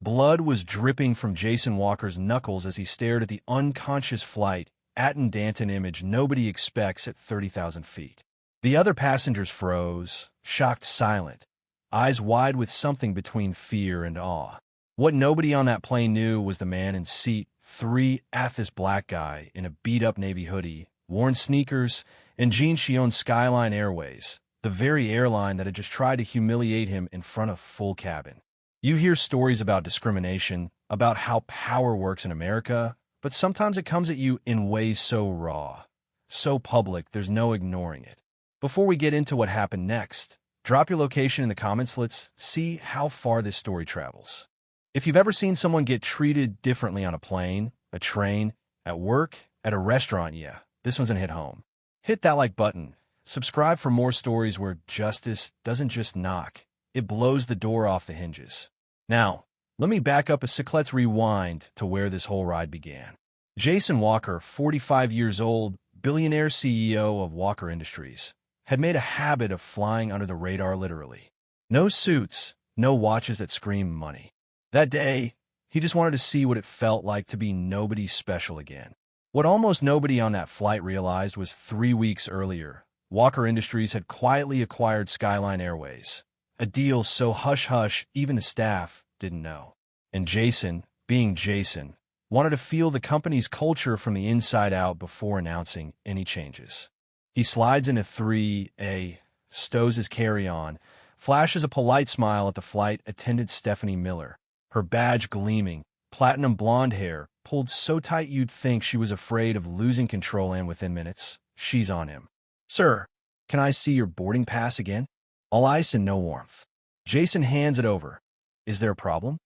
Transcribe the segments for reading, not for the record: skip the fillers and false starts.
Blood was dripping from Jason Walker's knuckles as he stared at the unconscious flight attendant image nobody expects at 30,000 feet. The other passengers froze, shocked silent, eyes wide with something between fear and awe. What nobody on that plane knew was the man in seat 3, this black guy in a beat-up navy hoodie, worn sneakers, and jeans she owned Skyline Airways, the very airline that had just tried to humiliate him in front of full cabin. You hear stories about discrimination, about how power works in America, but sometimes it comes at you in ways so raw, so public, there's no ignoring it. Before we get into what happened next, drop your location in the comments. Let's see how far this story travels. If you've ever seen someone get treated differently on a plane, a train, at work, at a restaurant, yeah, this one's gonna hit home. Hit that like button. Subscribe for more stories where justice doesn't just knock, it blows the door off the hinges. Now, let me back up a sec. Let's rewind to where this whole ride began. Jason Walker, 45 years old, billionaire CEO of Walker Industries, had made a habit of flying under the radar literally. No suits, no watches that scream money. That day, he just wanted to see what it felt like to be nobody special again. What almost nobody on that flight realized was 3 weeks earlier, Walker Industries had quietly acquired Skyline Airways, a deal so hush-hush even the staff didn't know. And Jason, being Jason, wanted to feel the company's culture from the inside out before announcing any changes. He slides into 3A, stows his carry-on, flashes a polite smile at the flight attendant Stephanie Miller, her badge gleaming, platinum blonde hair, pulled so tight you'd think she was afraid of losing control, and within minutes, she's on him. "Sir, can I see your boarding pass again?" All ice and no warmth. Jason hands it over. "Is there a problem?"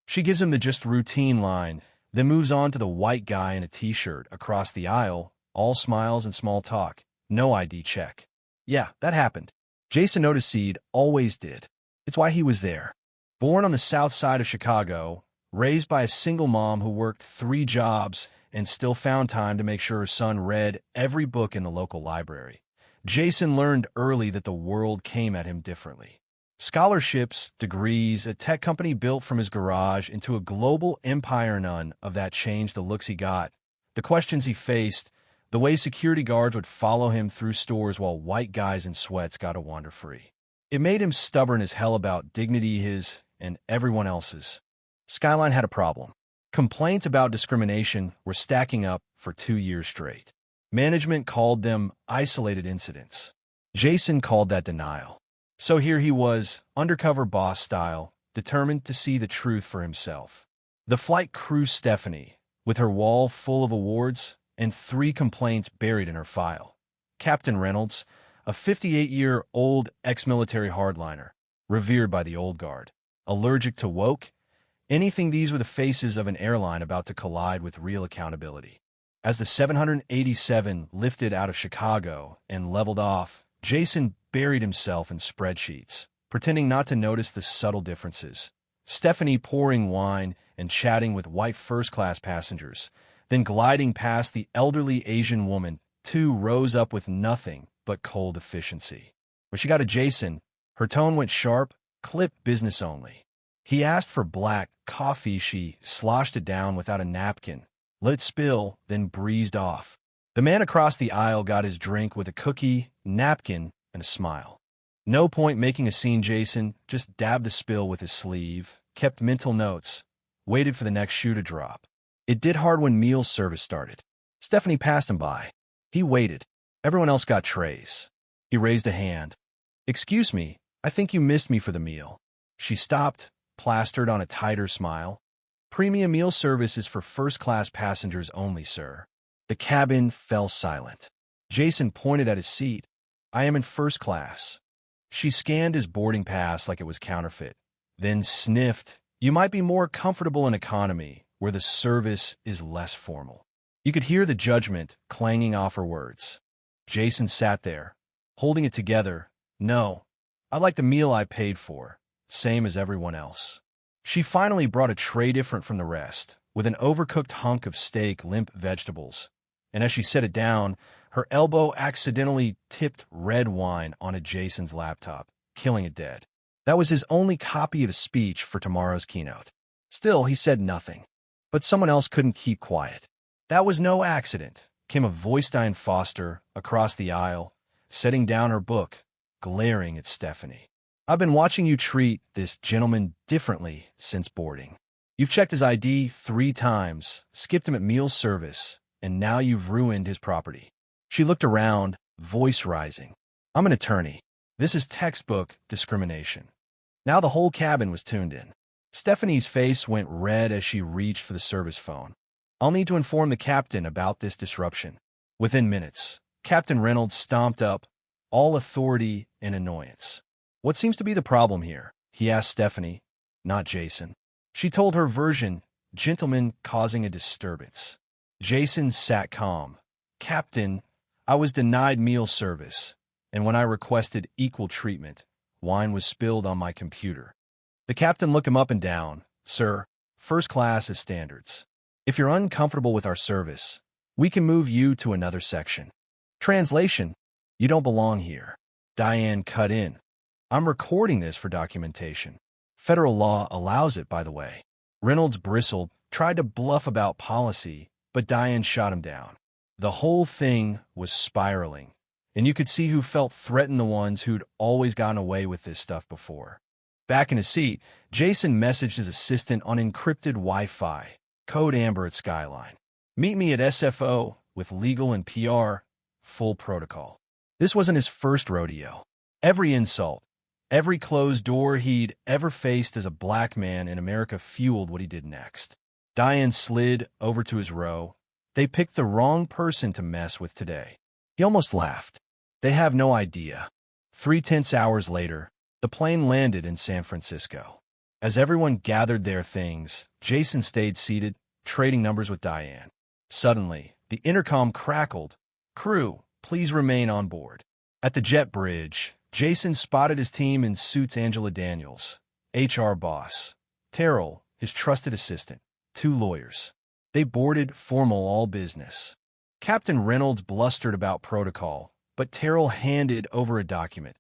She gives him the just routine line, then moves on to the white guy in a t-shirt across the aisle, all smiles and small talk. No ID check. Yeah, that happened. Jason noticed he'd always did. It's why he was there. Born on the south side of Chicago, raised by a single mom who worked 3 jobs and still found time to make sure her son read every book in the local library, Jason learned early that the world came at him differently. Scholarships, degrees, a tech company built from his garage into a global empire, none of that changed the looks he got, the questions he faced, the way security guards would follow him through stores while white guys in sweats got to wander free. It made him stubborn as hell about dignity, his and everyone else's. Skyline had a problem. Complaints about discrimination were stacking up for 2 years straight. Management called them isolated incidents. Jason called that denial. So here he was, undercover boss style, determined to see the truth for himself. The flight crew Stephanie, with her wall full of awards and 3 complaints buried in her file. Captain Reynolds, a 58-year-old ex-military hardliner, revered by the old guard, allergic to woke, anything. These were the faces of an airline about to collide with real accountability. As the 787 lifted out of Chicago and leveled off, Jason buried himself in spreadsheets, pretending not to notice the subtle differences. Stephanie pouring wine and chatting with white first-class passengers, then gliding past the elderly Asian woman 2 rows up with nothing but cold efficiency. When she got to Jason, her tone went sharp, clip business only. He asked for black coffee. She sloshed it down without a napkin, let it spill, then breezed off. The man across the aisle got his drink with a cookie, napkin, and a smile. No point making a scene. Jason just dabbed the spill with his sleeve, kept mental notes, waited for the next shoe to drop. It did hard when meal service started. Stephanie passed him by. He waited. Everyone else got trays. He raised a hand. "Excuse me, I think you missed me for the meal." She stopped, plastered on a tighter smile. "Premium meal service is for first-class passengers only, sir." The cabin fell silent. Jason pointed at his seat. "I am in first class." She scanned his boarding pass like it was counterfeit, then sniffed. "You might be more comfortable in economy, where the service is less formal." You could hear the judgment clanging off her words. Jason sat there, holding it together. "No, I like the meal I paid for, same as everyone else." She finally brought a tray different from the rest, with an overcooked hunk of steak, limp vegetables. And as she set it down, her elbow accidentally tipped red wine onto Jason's laptop, killing it dead. That was his only copy of a speech for tomorrow's keynote. Still, he said nothing. But someone else couldn't keep quiet. "That was no accident," came a voice Diane Foster across the aisle, setting down her book, glaring at Stephanie. "I've been watching you treat this gentleman differently since boarding. You've checked his ID 3 times, skipped him at meal service, and now you've ruined his property." She looked around, voice rising. "I'm an attorney. This is textbook discrimination." Now the whole cabin was tuned in. Stephanie's face went red as she reached for the service phone. "I'll need to inform the captain about this disruption." Within minutes, Captain Reynolds stomped up, all authority and annoyance. "What seems to be the problem here?" he asked Stephanie, not Jason. She told her version, "Gentleman causing a disturbance." Jason sat calm. "Captain, I was denied meal service, and when I requested equal treatment, wine was spilled on my computer." The captain looked him up and down. "Sir, first class is standards. If you're uncomfortable with our service, we can move you to another section." Translation: "You don't belong here." Diane cut in. "I'm recording this for documentation. Federal law allows it, by the way." Reynolds bristled, tried to bluff about policy, but Diane shot him down. The whole thing was spiraling, and you could see who felt threatened: the ones who'd always gotten away with this stuff before. Back in his seat, Jason messaged his assistant on encrypted Wi-Fi, code Amber at Skyline. "Meet me at SFO with legal and PR, full protocol." This wasn't his first rodeo. Every insult, every closed door he'd ever faced as a black man in America fueled what he did next. Diane slid over to his row. They picked the wrong person to mess with today. He almost laughed. They have no idea. 3 tense hours later, the plane landed in San Francisco. As everyone gathered their things, Jason stayed seated, trading numbers with Diane. Suddenly, the intercom crackled. "Crew, please remain on board." At the jet bridge, Jason spotted his team in suits: Angela Daniels, HR boss; Terrell, his trusted assistant; 2 lawyers. They boarded, formal, all business. Captain Reynolds blustered about protocol, but Terrell handed over a document.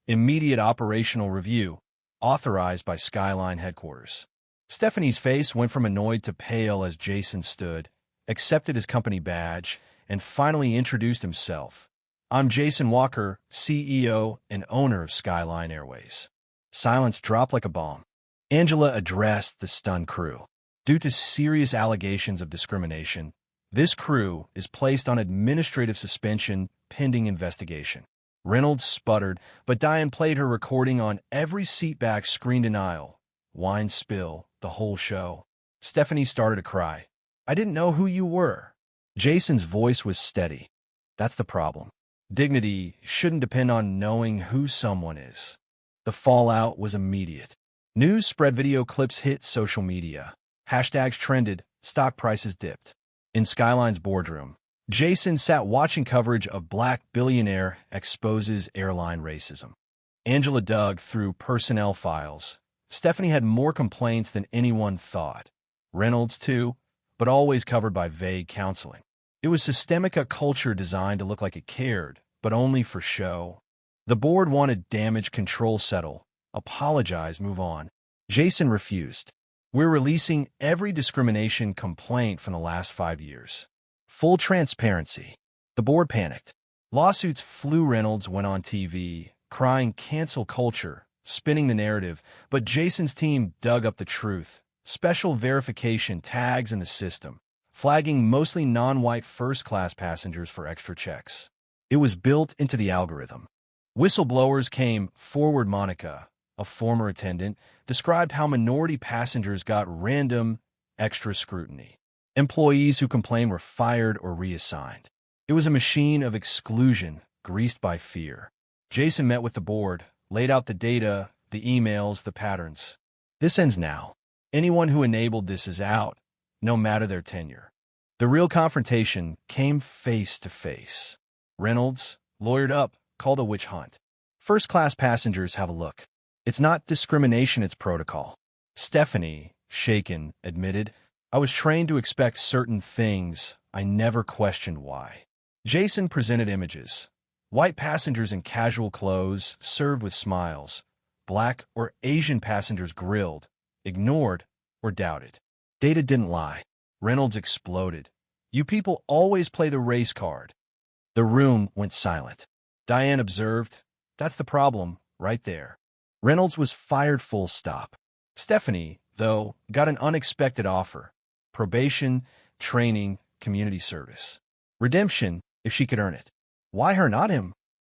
"Immediate operational review, authorized by Skyline headquarters." Stephanie's face went from annoyed to pale as Jason stood, accepted his company badge, and finally introduced himself. "I'm Jason Walker, CEO and owner of Skyline Airways." Silence dropped like a bomb. Angela addressed the stunned crew. "Due to serious allegations of discrimination, this crew is placed on administrative suspension pending investigation." Reynolds sputtered, but Diane played her recording on every seatback screen: denial, wine spill, the whole show. Stephanie started to cry. "I didn't know who you were." Jason's voice was steady. "That's the problem. Dignity shouldn't depend on knowing who someone is." The fallout was immediate. News spread, video clips hit social media. Hashtags trended, stock prices dipped. In Skyline's boardroom, Jason sat watching coverage of Black billionaire exposes airline racism. Angela dug through personnel files. Stephanie had more complaints than anyone thought. Reynolds, too, but always covered by vague counseling. It was systemic, a culture designed to look like it cared, but only for show. The board wanted damage control: settle, apologize, move on. Jason refused. "We're releasing every discrimination complaint from the last 5 years. Full transparency." The board panicked. Lawsuits flew. Reynolds went on TV, crying cancel culture, spinning the narrative, but Jason's team dug up the truth. Special verification tags in the system, flagging mostly non-white first-class passengers for extra checks. It was built into the algorithm. Whistleblowers came forward. Monica, a former attendant, described how minority passengers got random, extra scrutiny. Employees who complained were fired or reassigned. It was a machine of exclusion, greased by fear. Jason met with the board, laid out the data, the emails, the patterns. "This ends now. Anyone who enabled this is out, no matter their tenure." The real confrontation came face to face. Reynolds, lawyered up, called a witch hunt. "First-class passengers, have a look. It's not discrimination, it's protocol." Stephanie, shaken, admitted, "I was trained to expect certain things. I never questioned why." Jason presented images. White passengers in casual clothes, served with smiles. Black or Asian passengers grilled, ignored, or doubted. Data didn't lie. Reynolds exploded. You people always play the race card. The room went silent. Diane observed, "That's the problem, right there." Reynolds was fired full stop. Stephanie, though, got an unexpected offer. Probation, training, community service. Redemption, if she could earn it. Why her, not him?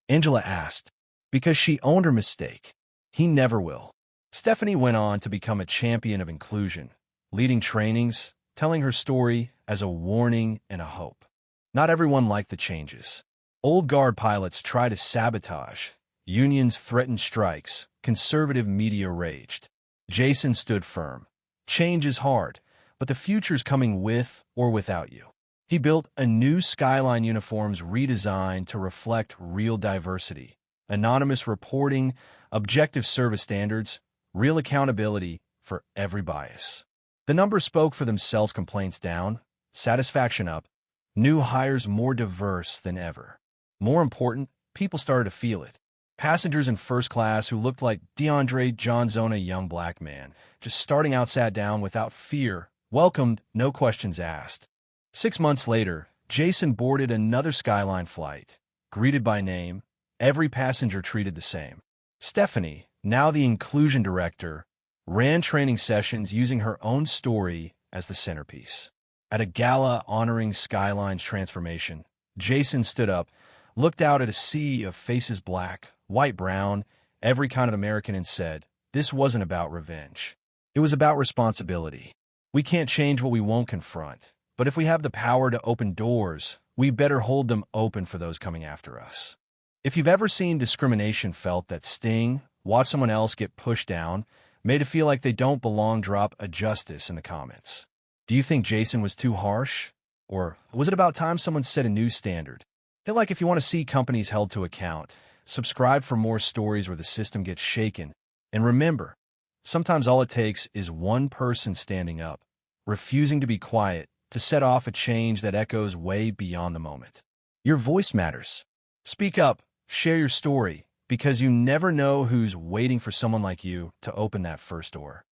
Angela asked. Because she owned her mistake. He never will. Stephanie went on to become a champion of inclusion, leading trainings, telling her story as a warning and a hope. Not everyone liked the changes. Old guard pilots tried to sabotage. Unions threatened strikes. Conservative media raged. Jason stood firm. Change is hard, but the future's coming with or without you. He built a new Skyline uniforms redesigned to reflect real diversity. Anonymous reporting, objective service standards, real accountability for every bias. The numbers spoke for themselves, complaints down, satisfaction up, new hires more diverse than ever. More important, people started to feel it. Passengers in first class who looked like DeAndre Johnson, a young black man, just starting out, sat down without fear, welcomed, no questions asked. 6 months later, Jason boarded another Skyline flight. Greeted by name, every passenger treated the same. Stephanie, now the inclusion director, ran training sessions using her own story as the centerpiece. At a gala honoring Skyline's transformation, Jason stood up, looked out at a sea of faces, black, white, brown, every kind of American, and said, "This wasn't about revenge. It was about responsibility. We can't change what we won't confront, but if we have the power to open doors, we better hold them open for those coming after us." If you've ever seen discrimination felt that sting, watch someone else get pushed down, made to feel like they don't belong, drop a justice in the comments. Do you think Jason was too harsh? Or was it about time someone set a new standard? Feel like if you want to see companies held to account, subscribe for more stories where the system gets shaken. And remember, sometimes all it takes is one person standing up, refusing to be quiet, to set off a change that echoes way beyond the moment. Your voice matters. Speak up, share your story, because you never know who's waiting for someone like you to open that first door.